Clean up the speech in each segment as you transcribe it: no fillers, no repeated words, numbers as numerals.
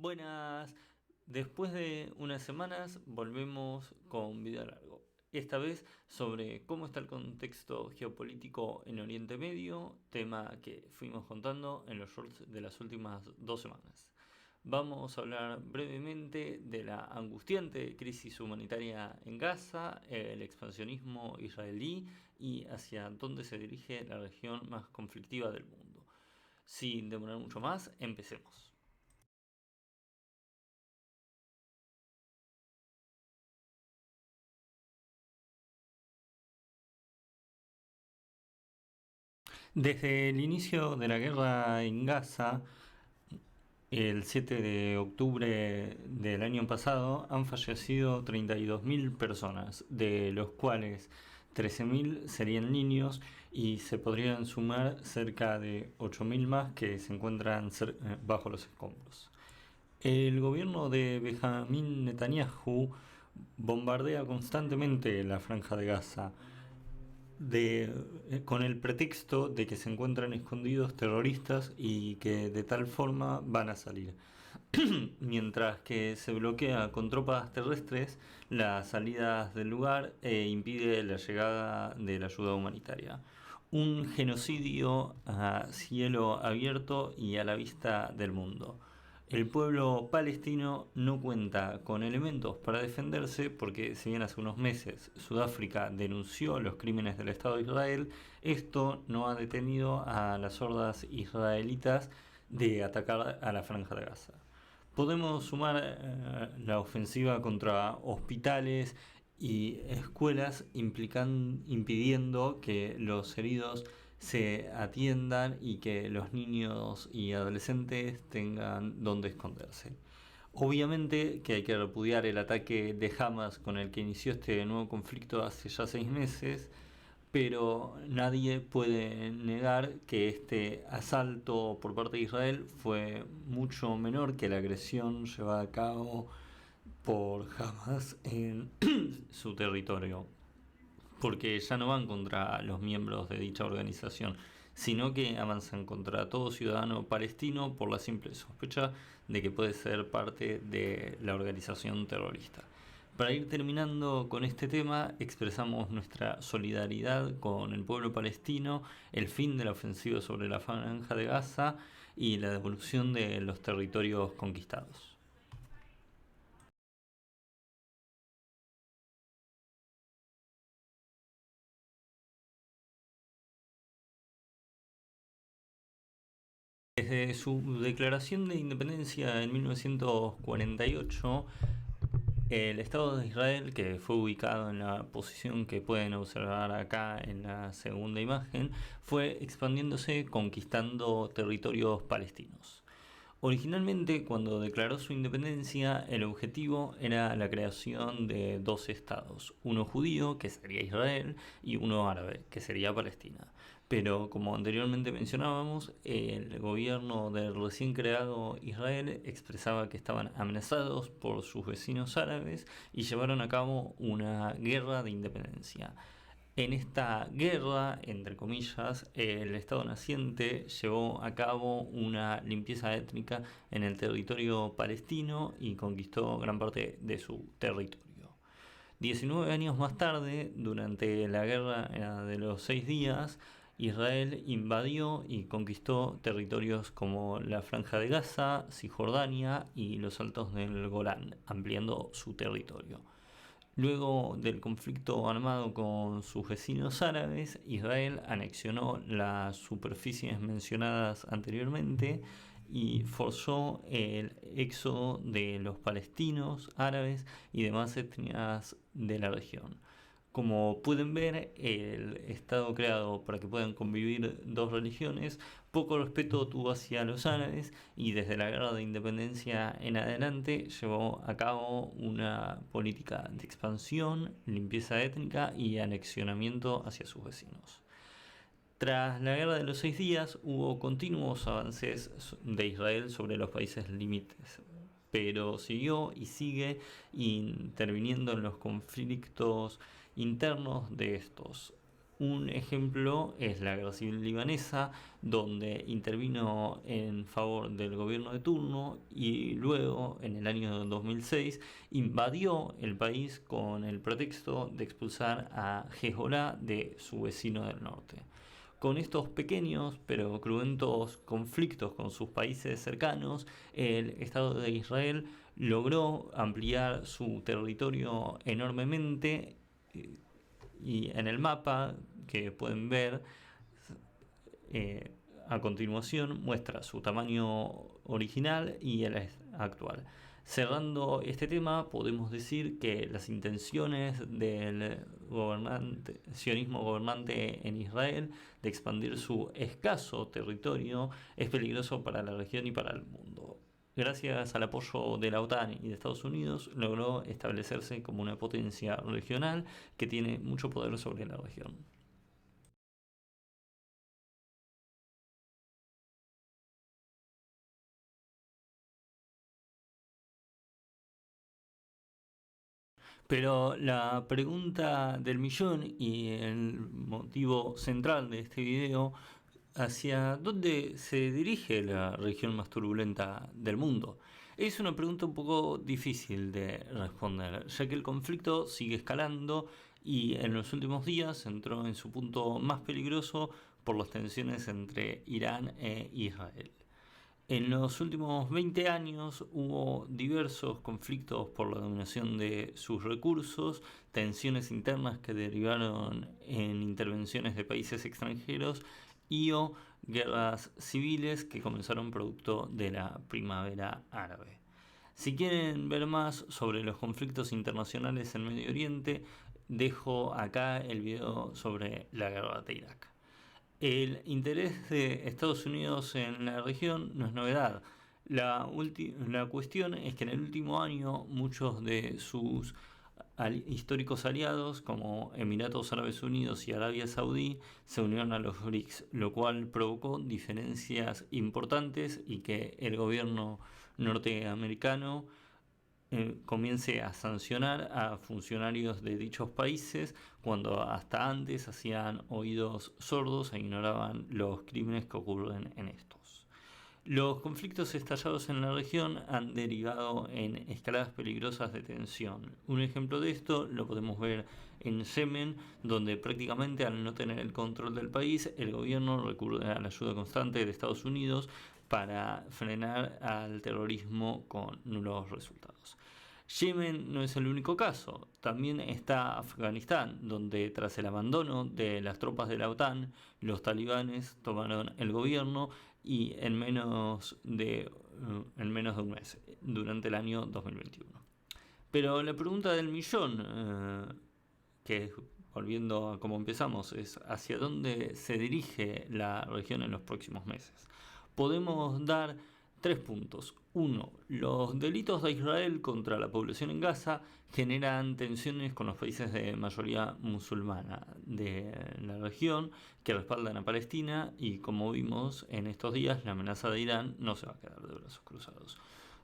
Buenas, después de unas semanas volvemos con video largo. Esta vez sobre cómo está el contexto geopolítico en Oriente Medio, tema que fuimos contando en los shorts de las últimas 2 semanas. Vamos a hablar brevemente de la angustiante crisis humanitaria en Gaza, el expansionismo israelí y hacia dónde se dirige la región más conflictiva del mundo. Sin demorar mucho más, empecemos. Desde el inicio de la guerra en Gaza, el 7 de octubre del año pasado, han fallecido 32.000 personas, de los cuales 13.000 serían niños y se podrían sumar cerca de 8.000 más que se encuentran bajo los escombros. El gobierno de Benjamín Netanyahu bombardea constantemente la franja de Gaza con el pretexto de que se encuentran escondidos terroristas y que de tal forma van a salir. Mientras que se bloquea con tropas terrestres las salidas del lugar e impide la llegada de la ayuda humanitaria. Un genocidio a cielo abierto y a la vista del mundo. El pueblo palestino no cuenta con elementos para defenderse porque si bien hace unos meses Sudáfrica denunció los crímenes del Estado de Israel, esto no ha detenido a las hordas israelitas de atacar a la Franja de Gaza. Podemos sumar la ofensiva contra hospitales y escuelas impidiendo que los heridos se atiendan y que los niños y adolescentes tengan donde esconderse. Obviamente que hay que repudiar el ataque de Hamas con el que inició este nuevo conflicto hace ya 6 meses, pero nadie puede negar que este asalto por parte de Israel fue mucho menor que la agresión llevada a cabo por Hamas en su territorio, porque ya no van contra los miembros de dicha organización, sino que avanzan contra todo ciudadano palestino por la simple sospecha de que puede ser parte de la organización terrorista. Para ir terminando con este tema, expresamos nuestra solidaridad con el pueblo palestino, el fin de la ofensiva sobre la Franja de Gaza y la devolución de los territorios conquistados. Desde su declaración de independencia en 1948, el Estado de Israel, que fue ubicado en la posición que pueden observar acá en la segunda imagen, fue expandiéndose conquistando territorios palestinos. Originalmente, cuando declaró su independencia, el objetivo era la creación de dos estados, uno judío, que sería Israel, y uno árabe, que sería Palestina. Pero como anteriormente mencionábamos, el gobierno del recién creado Israel expresaba que estaban amenazados por sus vecinos árabes y llevaron a cabo una guerra de independencia. En esta guerra, entre comillas, el Estado naciente llevó a cabo una limpieza étnica en el territorio palestino y conquistó gran parte de su territorio. 19 años más tarde, durante la guerra de los 6 días, Israel invadió y conquistó territorios como la Franja de Gaza, Cisjordania y los Altos del Golán, ampliando su territorio. Luego del conflicto armado con sus vecinos árabes, Israel anexionó las superficies mencionadas anteriormente y forzó el éxodo de los palestinos, árabes y demás etnias de la región. Como pueden ver, el Estado creado para que puedan convivir dos religiones poco respeto tuvo hacia los árabes y desde la guerra de independencia en adelante llevó a cabo una política de expansión, limpieza étnica y anexionamiento hacia sus vecinos. Tras la guerra de los 6 días hubo continuos avances de Israel sobre los países límites, pero siguió y sigue interviniendo en los conflictos internos de estos. Un ejemplo es la guerra civil libanesa, donde intervino en favor del gobierno de turno y luego, en el año 2006, invadió el país con el pretexto de expulsar a Hezbollah de su vecino del norte. Con estos pequeños pero cruentos conflictos con sus países cercanos, el Estado de Israel logró ampliar su territorio enormemente, y en el mapa que pueden ver eh, a continuación muestra su tamaño original y el actual. Cerrando este tema, podemos decir que las intenciones del sionismo gobernante en Israel de expandir su escaso territorio es peligroso para la región y para el mundo. Gracias al apoyo de la OTAN y de Estados Unidos, logró establecerse como una potencia regional que tiene mucho poder sobre la región. Pero la pregunta del millón y el motivo central de este video: ¿hacia dónde se dirige la región más turbulenta del mundo? Es una pregunta un poco difícil de responder, ya que el conflicto sigue escalando y en los últimos días entró en su punto más peligroso por las tensiones entre Irán e Israel. En los últimos 20 años hubo diversos conflictos por la dominación de sus recursos, tensiones internas que derivaron en intervenciones de países extranjeros y guerras civiles que comenzaron producto de la primavera árabe. Si quieren ver más sobre los conflictos internacionales en Medio Oriente, dejo acá el video sobre la guerra de Irak. El interés de Estados Unidos en la región no es novedad. La cuestión es que en el último año muchos de sus históricos aliados, como Emiratos Árabes Unidos y Arabia Saudí, se unieron a los BRICS, lo cual provocó diferencias importantes y que el gobierno norteamericano comience a sancionar a funcionarios de dichos países cuando hasta antes hacían oídos sordos e ignoraban los crímenes que ocurren en estos. Los conflictos estallados en la región han derivado en escaladas peligrosas de tensión. Un ejemplo de esto lo podemos ver en Yemen, donde prácticamente al no tener el control del país, el gobierno recurre a la ayuda constante de Estados Unidos para frenar al terrorismo con nulos resultados. Yemen no es el único caso, también está Afganistán, donde tras el abandono de las tropas de la OTAN, los talibanes tomaron el gobierno y en menos de un mes, durante el año 2021. Pero la pregunta del millón, que volviendo a cómo empezamos, es ¿hacia dónde se dirige la región en los próximos meses? Podemos dar 3 puntos. 1. Los delitos de Israel contra la población en Gaza generan tensiones con los países de mayoría musulmana de la región que respaldan a Palestina y, como vimos en estos días, la amenaza de Irán no se va a quedar de brazos cruzados.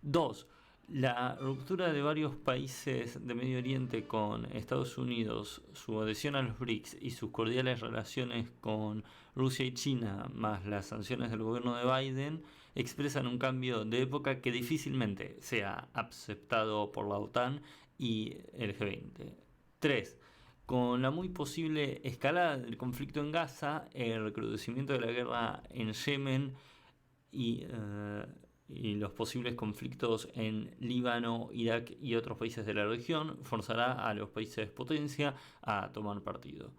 2. La ruptura de varios países de Medio Oriente con Estados Unidos, su adhesión a los BRICS y sus cordiales relaciones con Rusia y China, más las sanciones del gobierno de Biden, expresan un cambio de época que difícilmente sea aceptado por la OTAN y el G20. 3. Con la muy posible escalada del conflicto en Gaza, el recrudecimiento de la guerra en Yemen y los posibles conflictos en Líbano, Irak y otros países de la región forzará a los países potencia a tomar partido.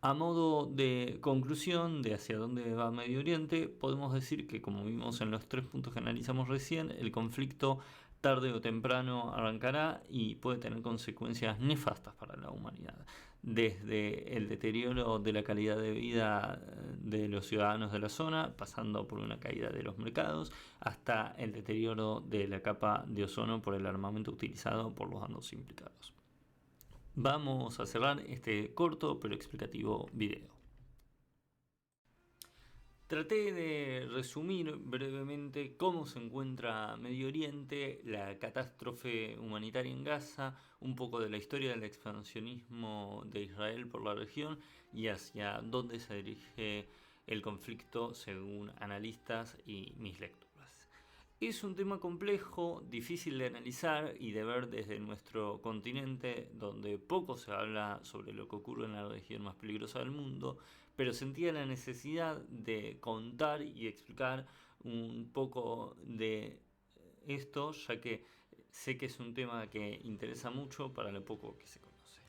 A modo de conclusión de hacia dónde va Medio Oriente, podemos decir que, como vimos en los 3 puntos que analizamos recién, el conflicto tarde o temprano arrancará y puede tener consecuencias nefastas para la humanidad, desde el deterioro de la calidad de vida de los ciudadanos de la zona, pasando por una caída de los mercados, hasta el deterioro de la capa de ozono por el armamento utilizado por los bandos implicados. Vamos a cerrar este corto pero explicativo video. Traté de resumir brevemente cómo se encuentra Medio Oriente, la catástrofe humanitaria en Gaza, un poco de la historia del expansionismo de Israel por la región y hacia dónde se dirige el conflicto según analistas y mis lecturas. Es un tema complejo, difícil de analizar y de ver desde nuestro continente, donde poco se habla sobre lo que ocurre en la región más peligrosa del mundo, pero sentía la necesidad de contar y explicar un poco de esto, ya que sé que es un tema que interesa mucho para lo poco que se conoce.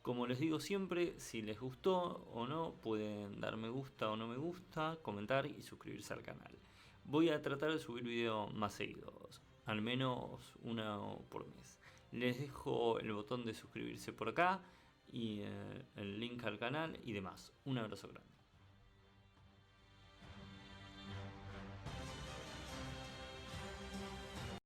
Como les digo siempre, si les gustó o no, pueden dar me gusta o no me gusta, comentar y suscribirse al canal. Voy a tratar de subir videos más seguidos, al menos uno por mes. Les dejo el botón de suscribirse por acá y el link al canal y demás. Un abrazo grande.